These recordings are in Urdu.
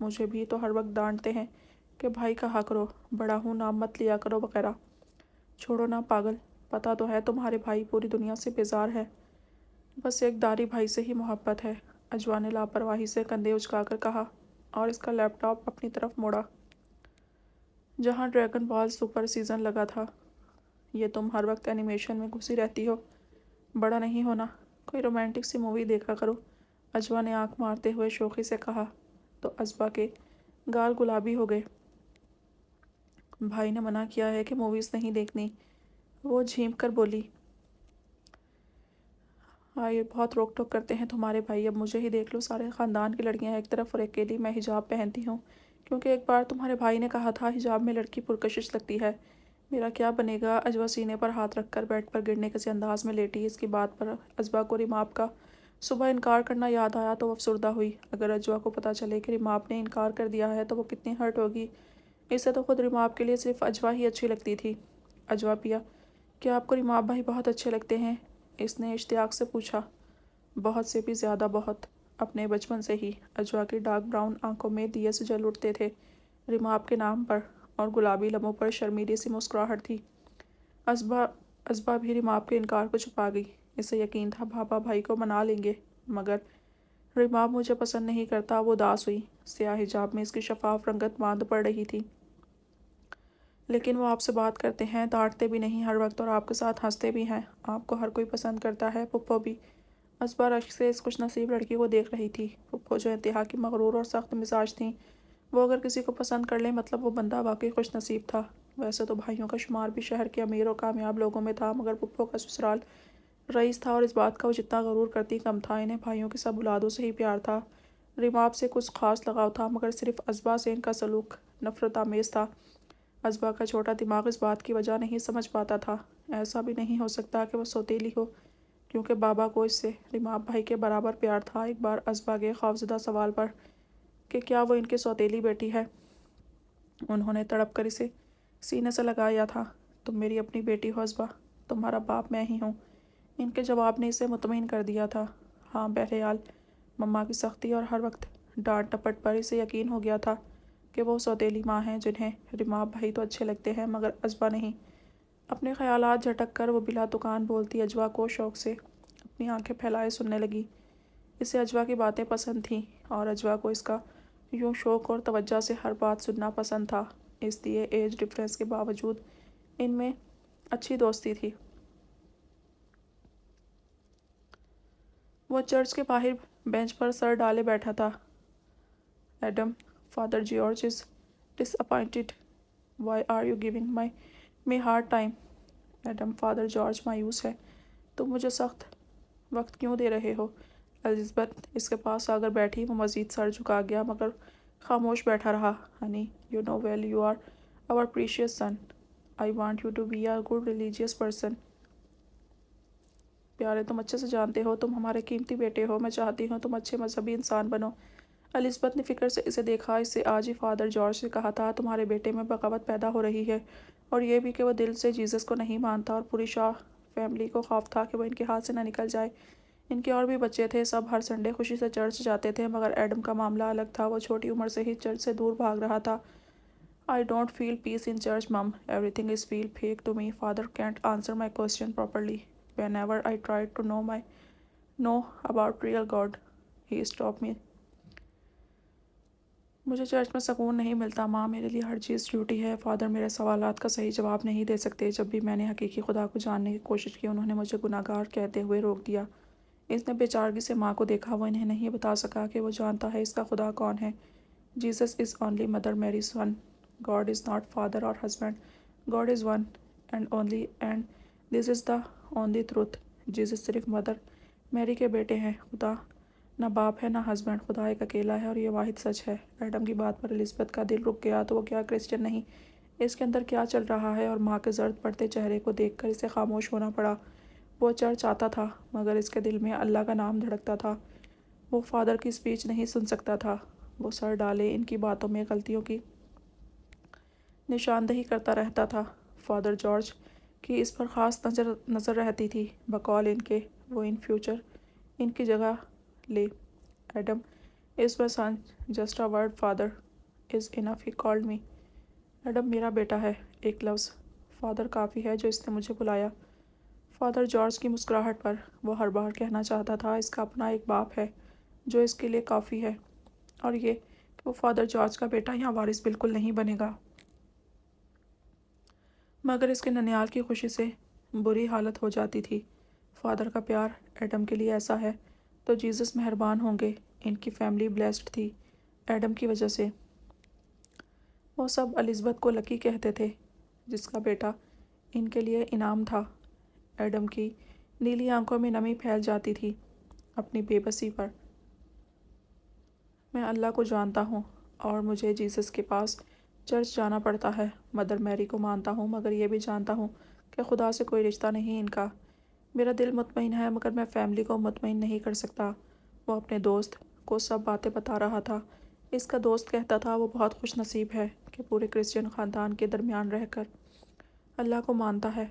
مجھے بھی تو ہر وقت ڈانٹتے ہیں کہ بھائی کہا کرو، بڑا ہوں نام مت لیا کرو وغیرہ۔ چھوڑو نا پاگل، پتہ تو ہے تمہارے بھائی پوری دنیا سے بیزار ہے، بس ایک داری بھائی سے ہی محبت ہے۔ اجوا نے لاپرواہی سے کندھے اچکا کر کہا اور اس کا لیپ ٹاپ اپنی طرف موڑا جہاں ڈریگن بال سپر سیزن لگا تھا۔ یہ تم ہر وقت اینیمیشن میں گھسی رہتی ہو، بڑا نہیں ہونا، کوئی رومانٹک سی مووی دیکھا کرو، اجوا نے آنکھ مارتے ہوئے شوخی سے کہا تو اجوا کے گال گلابی ہو گئے۔ بھائی نے منع کیا ہے کہ موویز نہیں دیکھنی، وہ جھیم کر بولی۔ یہ بہت روک ٹوک کرتے ہیں تمہارے بھائی، اب مجھے ہی دیکھ لو، سارے خاندان کی لڑکیاں ایک طرف اور اکیلی میں حجاب پہنتی ہوں، کیونکہ ایک بار تمہارے بھائی نے کہا تھا حجاب میں لڑکی پرکشش لگتی ہے۔ میرا کیا بنے گا؟ اجوا سینے پر ہاتھ رکھ کر بیڈ پر گرنے کسی انداز میں لیٹی۔ اس کی بات پر اجوا کو ریماب کا صبح انکار کرنا یاد آیا تو وہ افسردہ ہوئی۔ اگر اجوا کو پتہ چلے کہ ریماب نے انکار کر دیا ہے تو وہ کتنی ہرٹ ہوگی۔ اسے تو خود ریماب کے لیے صرف اجوا ہی اچھی لگتی تھی۔ اجوا پیا، کیا آپ کو ریماب بھائی بہت اچھے لگتے ہیں؟ اس نے اشتیاق سے پوچھا۔ بہت سے بھی زیادہ بہت، اپنے بچپن سے ہی۔ اجوا کی ڈارک براؤن آنکھوں میں دیے سے جل اٹھتے تھے ریماب کے نام پر، اور گلابی لبوں پر شرمیلی سی مسکراہٹ تھی۔ اجوا بھی ریماب کے انکار کو چھپا گئی۔ اسے یقین تھا بابا بھائی کو منا لیں گے، مگر ریماب مجھے پسند نہیں کرتا، وہ اداس ہوئی۔ سیاہ حجاب میں اس کی شفاف رنگت ماند پڑ رہی تھی۔ لیکن وہ آپ سے بات کرتے ہیں، ڈانٹتے بھی نہیں ہر وقت، اور آپ کے ساتھ ہنستے بھی ہیں۔ آپ کو ہر کوئی پسند کرتا ہے، پھپھو بھی۔ اجوا رشک سے اس خوش نصیب لڑکی کو دیکھ رہی تھی۔ پھپھو جو انتہا کی مغرور اور سخت مزاج تھیں، وہ اگر کسی کو پسند کر لیں مطلب وہ بندہ واقعی خوش نصیب تھا۔ ویسے تو بھائیوں کا شمار بھی شہر کے امیر اور کامیاب لوگوں میں تھا، مگر پھپھو کا سسرال رئیس تھا اور اس بات کا وہ جتنا غرور کرتی کم تھا۔ انہیں بھائیوں کی سب اولادوں سے ہی پیار تھا۔ ریماب سے کچھ خاص لگاؤ تھا، مگر صرف اجوا سے ان کا سلوک نفرت آمیز تھا۔ اجوا کا چھوٹا دماغ اس بات کی وجہ نہیں سمجھ پاتا تھا۔ ایسا بھی نہیں ہو سکتا کہ وہ سوتیلی ہو، کیونکہ بابا کو اس سے ریماب بھائی کے برابر پیار تھا۔ ایک بار اجوا کے خوفزدہ سوال پر کہ کیا وہ ان کی سوتیلی بیٹی ہے، انہوں نے تڑپ کر اسے سینے سے لگایا تھا۔ تم میری اپنی بیٹی ہو اجوا، تمہارا باپ میں ہی ہوں، ان کے جواب نے اسے مطمئن کر دیا تھا۔ ہاں، بہرحال مما کی سختی اور ہر وقت ڈانٹ ٹپٹ پر اسے یقین ہو گیا تھا کہ وہ سوتیلی ماں ہیں، جنہیں ریماب بھائی تو اچھے لگتے ہیں مگر اجوا نہیں۔ اپنے خیالات جھٹک کر وہ بلا تکان بولتی اجوا کو شوق سے اپنی آنکھیں پھیلائے سننے لگی۔ اسے اجوا کی باتیں پسند تھیں اور اجوا کو اس کا یوں شوق اور توجہ سے ہر بات سننا پسند تھا۔ اس لیے ایج ڈفرینس کے باوجود ان میں اچھی دوستی تھی۔ وہ چرچ کے باہر بینچ پر سر ڈالے بیٹھا تھا۔ Adam, father George is disappointed, why are you giving me hard time? Adam, father George مایوس ہے، تم مجھے سخت وقت کیوں دے رہے ہو؟ الزبتھ اس کے پاس آ کر بیٹھی۔ وہ مزید سر جھکا گیا مگر خاموش بیٹھا رہا۔ Honey, you know well you are our precious son, I want you to be a good religious person. پیارے، تم اچھے سے جانتے ہو تم ہمارے قیمتی بیٹے ہو، میں چاہتی ہوں تم اچھے مذہبی انسان بنو۔ الزبتھ نے فکر سے اسے دیکھا۔ اس سے آج ہی فادر جارج سے کہا تھا تمہارے بیٹے میں بغاوت پیدا ہو رہی ہے، اور یہ بھی کہ وہ دل سے جیزس کو نہیں مانتا، اور پوری شاہ فیملی کو خوف تھا کہ وہ ان کے ہاتھ سے نہ نکل جائے۔ ان کے اور بھی بچے تھے، سب ہر سنڈے خوشی سے چرچ جاتے تھے، مگر ایڈم کا معاملہ الگ تھا۔ وہ چھوٹی عمر سے ہی چرچ سے دور بھاگ رہا تھا۔ I don't feel peace in church, Mum. Everything is feel fake to me. Father can't answer my question properly. Whenever I try to know about real God, he stops me. مجھے چرچ میں سکون نہیں ملتا ماں، میرے لیے ہر چیز جھوٹی ہے۔ فادر میرے سوالات کا صحیح جواب نہیں دے سکتے۔ جب بھی میں نے حقیقی خدا کو جاننے کی کوشش کی، انہوں نے مجھے گناہگار کہتے ہوئے روک دیا۔ اس نے بے چارگی سے ماں کو دیکھا۔ وہ انہیں نہیں بتا سکا کہ وہ جانتا ہے اس کا خدا کون ہے۔ جیسس از اونلی مدر میری سن، God is not father or husband. God is one and only, and this is the only truth. Jesus صرف مدر میری کے بیٹے ہیں، خدا نہ باپ ہے نہ ہسبینڈ، خدا ایک اکیلا ہے اور یہ واحد سچ ہے۔ ایڈم کی بات پر الزبتھ کا دل رک گیا۔ تو وہ کیا کرسچن نہیں؟ اس کے اندر کیا چل رہا ہے؟ اور ماں کے زرد پڑتے چہرے کو دیکھ کر اسے خاموش ہونا پڑا۔ وہ چرچ آتا تھا مگر اس کے دل میں اللہ کا نام دھڑکتا تھا۔ وہ فادر کی اسپیچ نہیں سن سکتا تھا۔ وہ سر ڈالے ان کی باتوں میں غلطیوں کی نشاندہی کرتا رہتا تھا۔ فادر جارج کی اس پر خاص نظر رہتی تھی، بقول ان کے وہ ان فیوچر ان کی جگہ لے۔ Adam, Is my son just a word, father is enough, he called me. Adam میرا بیٹا ہے، ایک لفظ فادر کافی ہے جو اس نے مجھے بلایا۔ فادر جارج کی مسکراہٹ پر وہ ہر بار کہنا چاہتا تھا اس کا اپنا ایک باپ ہے جو اس کے لیے کافی ہے، اور یہ کہ وہ فادر جارج کا بیٹا یا وارث بالکل نہیں بنے گا۔ مگر اس کے ننیال کی خوشی سے بری حالت ہو جاتی تھی۔ فادر کا پیار ایڈم کے لیے ایسا ہے تو جیزس مہربان ہوں گے، ان کی فیملی بلیسڈ تھی ایڈم کی وجہ سے۔ وہ سب الزبتھ کو لکی کہتے تھے جس کا بیٹا ان کے لیے انعام تھا۔ ایڈم کی نیلی آنکھوں میں نمی پھیل جاتی تھی اپنی بے بسی پر۔ میں اللہ کو جانتا ہوں اور مجھے جیزس کے پاس چرچ جانا پڑتا ہے، مدر میری کو مانتا ہوں، مگر یہ بھی جانتا ہوں کہ خدا سے کوئی رشتہ نہیں ان کا۔ میرا دل مطمئن ہے مگر میں فیملی کو مطمئن نہیں کر سکتا۔ وہ اپنے دوست کو سب باتیں بتا رہا تھا۔ اس کا دوست کہتا تھا وہ بہت خوش نصیب ہے کہ پورے کرسچین خاندان کے درمیان رہ کر اللہ کو مانتا ہے۔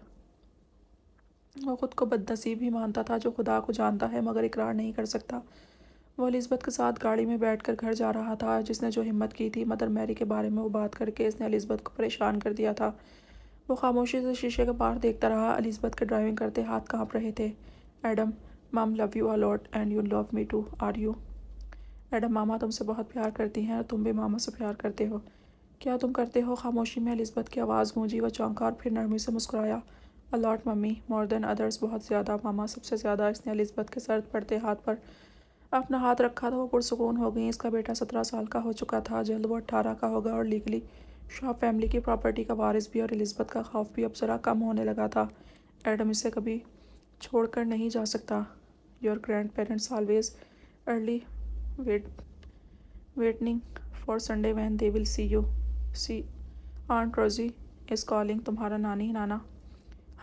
وہ خود کو بد نصیب ہی مانتا تھا جو خدا کو جانتا ہے مگر اقرار نہیں کر سکتا۔ وہ الزبتھ کے ساتھ گاڑی میں بیٹھ کر گھر جا رہا تھا۔ جس نے جو ہمت کی تھی مدر میری کے بارے میں وہ بات کر کے اس نے الزبتھ کو پریشان کر دیا تھا۔ وہ خاموشی سے شیشے کے باہر دیکھتا رہا۔ الزبتھ کے ڈرائیونگ کرتے ہاتھ کانپ رہے تھے۔ Adam, mom love you a lot and you love me too, are you? Adam, ماما تم سے بہت پیار کرتی ہیں اور تم بھی ماما سے پیار کرتے ہو۔ کیا تم کرتے ہو؟ خاموشی میں الزبتھ کی آواز گونجی۔ وہ چونکا اور پھر نرمی سے مسکرایا۔ اے لاٹ ممی، مور دین ادرس، بہت زیادہ ماما، سب سے زیادہ۔ اس نے الزبتھ کے سرد پڑتے ہاتھ پر اپنا ہاتھ رکھا تو وہ پرسکون ہو گئیں۔ اس کا بیٹا 17 سال کا ہو چکا تھا، جلد وہ 18 کا ہوگا اور لیگلی شاہ فیملی کی پراپرٹی کا وارث بھی، اور الزبتھ کا خوف بھی اب ذرا کم ہونے لگا تھا۔ ایڈم اسے کبھی چھوڑ کر نہیں جا سکتا۔ Your grandparents always early waiting for Sunday when they will see you, see aunt Rosie is calling, تمہارا نانی نانا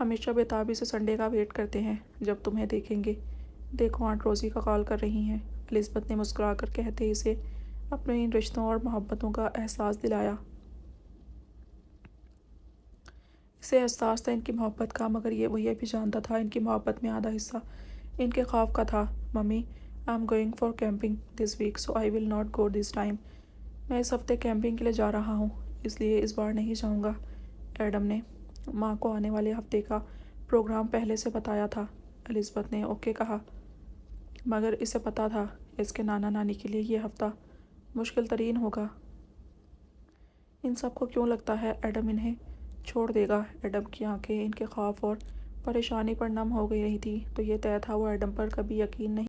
ہمیشہ بےتابی سے سنڈے کا ویٹ کرتے ہیں جب تمہیں دیکھیں گے۔ دیکھو آنٹ روزی کا کال کر رہی ہیں، الزبتھ نے مسکرا کر کہتے اسے اپنے ان رشتوں اور محبتوں کا احساس دلایا۔ اسے احساس تھا ان کی محبت کا، مگر وہ یہ بھی جانتا تھا ان کی محبت میں آدھا حصہ ان کے خوف کا تھا۔ Mummy, I am going for camping this week so I will not go this time. میں اس ہفتے کیمپنگ کے لیے جا رہا ہوں، اس لیے اس بار نہیں جاؤں گا۔ ایڈم نے ماں کو آنے والے ہفتے کا پروگرام پہلے سے بتایا تھا۔ الزبتھ نے اوکے کہا، مگر اسے پتہ تھا اس کے نانا نانی کے لیے یہ ہفتہ مشکل ترین ہوگا۔ ان سب کو کیوں لگتا ہے ایڈم انہیں چھوڑ دے گا؟ ایڈم کی آنکھیں ان کے خوف اور پریشانی پر نم ہو گئی رہی تھی تو یہ طے تھا وہ ایڈم پر کبھی یقین نہیں